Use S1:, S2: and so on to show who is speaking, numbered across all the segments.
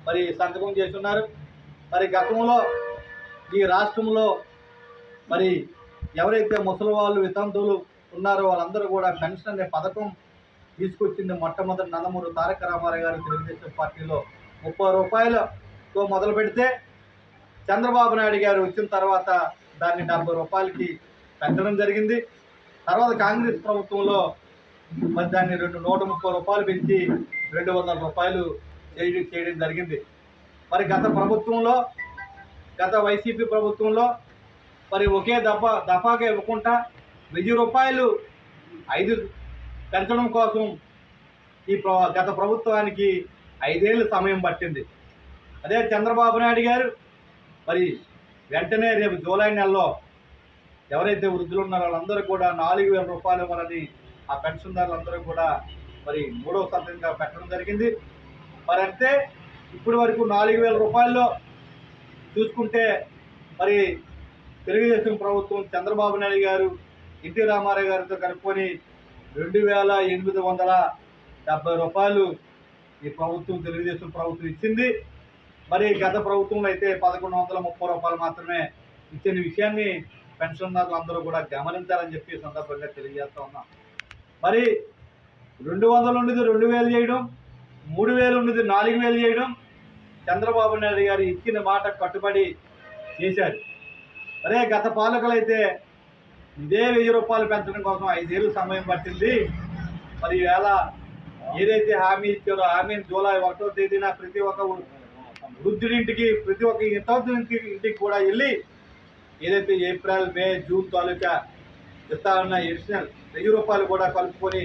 S1: మరి సంతకం చేస్తున్నారు. మరి గతంలో ఈ రాష్ట్రంలో మరి ఎవరైతే ముసలి వాళ్ళు వితంతువులు ఉన్నారో వాళ్ళందరూ కూడా పెన్షన్ అనే పథకం తీసుకొచ్చింది మొట్టమొదటి నందమూరి తారక రామారావు గారు తెలుగుదేశం పార్టీలో 30 రూపాయలతో మొదలు పెడితే చంద్రబాబు నాయుడు గారు వచ్చిన తర్వాత దాన్ని 70 రూపాయలకి పెంచడం జరిగింది. తర్వాత కాంగ్రెస్ ప్రభుత్వంలో మరి దాన్ని 130 రూపాయలు పెంచి 200 రూపాయలు చేయడం జరిగింది. మరి గత వైసీపీ ప్రభుత్వంలో మరి ఒకే దఫాగా ఇవ్వకుండా 1000 రూపాయలు 5 పెంచడం కోసం గత ప్రభుత్వానికి 5 ఏళ్ళు సమయం పట్టింది. అదే చంద్రబాబు నాయుడు గారు మరి వెంటనే రేపు జూలై నెలలో ఎవరైతే వృద్ధులు ఉన్నారో వాళ్ళందరూ కూడా 4000 రూపాయలు ఇవ్వాలని ఆ పెన్షన్దారులందరూ కూడా మరి 3వ సంతకంగా పెట్టడం జరిగింది. మరి అంటే ఇప్పటి వరకు 4000 రూపాయల్లో చూసుకుంటే మరి తెలుగుదేశం ప్రభుత్వం చంద్రబాబు నాయుడు గారు ఎన్టీ రామారావు గారితో కలుపుకొని 2870 రూపాయలు ఈ ప్రభుత్వం తెలుగుదేశం ప్రభుత్వం ఇచ్చింది. మరి గత ప్రభుత్వంలో అయితే 1130 రూపాయలు మాత్రమే ఇచ్చిన విషయాన్ని పెన్షన్దారులు అందరూ కూడా గమనించాలని చెప్పి సందర్భంగా తెలియజేస్తా ఉన్నాం. మరి 200 ఉండేది 2000 చేయడం, 3000 ఉండేది 4000 చేయడం చంద్రబాబు నాయుడు గారు ఇచ్చిన మాట కట్టుబడి చేశారు. అదే గత పాలకులైతే ఇదే 1000 రూపాయలు పెంచడం కోసం 5 ఏళ్ళు సమయం పట్టింది. మరి ఈవేళ ఏదైతే హామీ ఇచ్చారో హామీని జూలై 1వ తేదీన ప్రతి ఒక్క వృద్ధుడింటికి ప్రతి ఒక్క ఇంటికి కూడా వెళ్ళి ఏదైతే ఏప్రిల్, మే, జూన్ తాలూకా ఇస్తారన్న ఎడిషనల్ 1000 రూపాయలు కూడా కలుపుకొని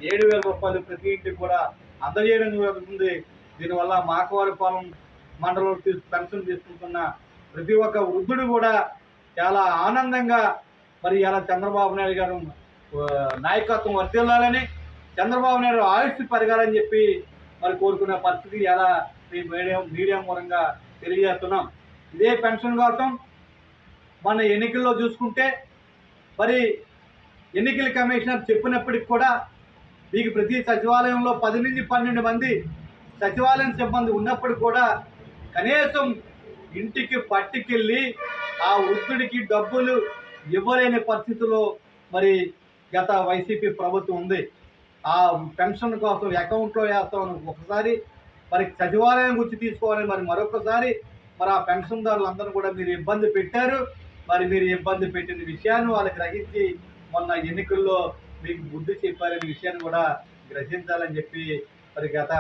S1: 7000 రూపాయలు ప్రతి ఇంటికి కూడా అందజేయడం జరుగుతుంది. దీనివల్ల మాకవారిపాలెం మండలంలో పెన్షన్ తీసుకుంటున్న ప్రతి ఒక్క వృద్ధుడు కూడా చాలా ఆనందంగా మరి ఇలా చంద్రబాబు నాయుడు గారు నాయకత్వం వర్తిల్లాలని, చంద్రబాబు నాయుడు ఆయుష్ పెరగాలని చెప్పి మరి కోరుకునే పరిస్థితి ఎలా మీడియా మూలంగా తెలియజేస్తున్నాం. ఇదే పెన్షన్ కోసం మన ఎన్నికల్లో చూసుకుంటే మరి ఎన్నికల కమిషనర్ చెప్పినప్పటికి కూడా మీకు ప్రతి సచివాలయంలో 10 నుంచి 12 మంది సచివాలయం సిబ్బంది ఉన్నప్పటికి కూడా కనీసం ఇంటికి పట్టుకెళ్ళి ఆ వృద్ధుడికి డబ్బులు ఇవ్వలేని పరిస్థితిలో మరి గత వైసీపీ ప్రభుత్వం ఉంది. ఆ పెన్షన్ కోసం అకౌంట్లో వేస్తామని ఒకసారి, మరి సచివాలయం గురించి తీసుకోవాలని మరి మరొకసారి మరి ఆ పెన్షన్దారులందరూ కూడా మీరు ఇబ్బంది పెట్టారు. మరి మీరు ఇబ్బంది పెట్టిన విషయాన్ని వాళ్ళు గ్రహించి మొన్న ఎన్నికల్లో మీకు బుద్ధి చెప్పారనే విషయాన్ని కూడా గ్రహించాలని చెప్పి మరి గత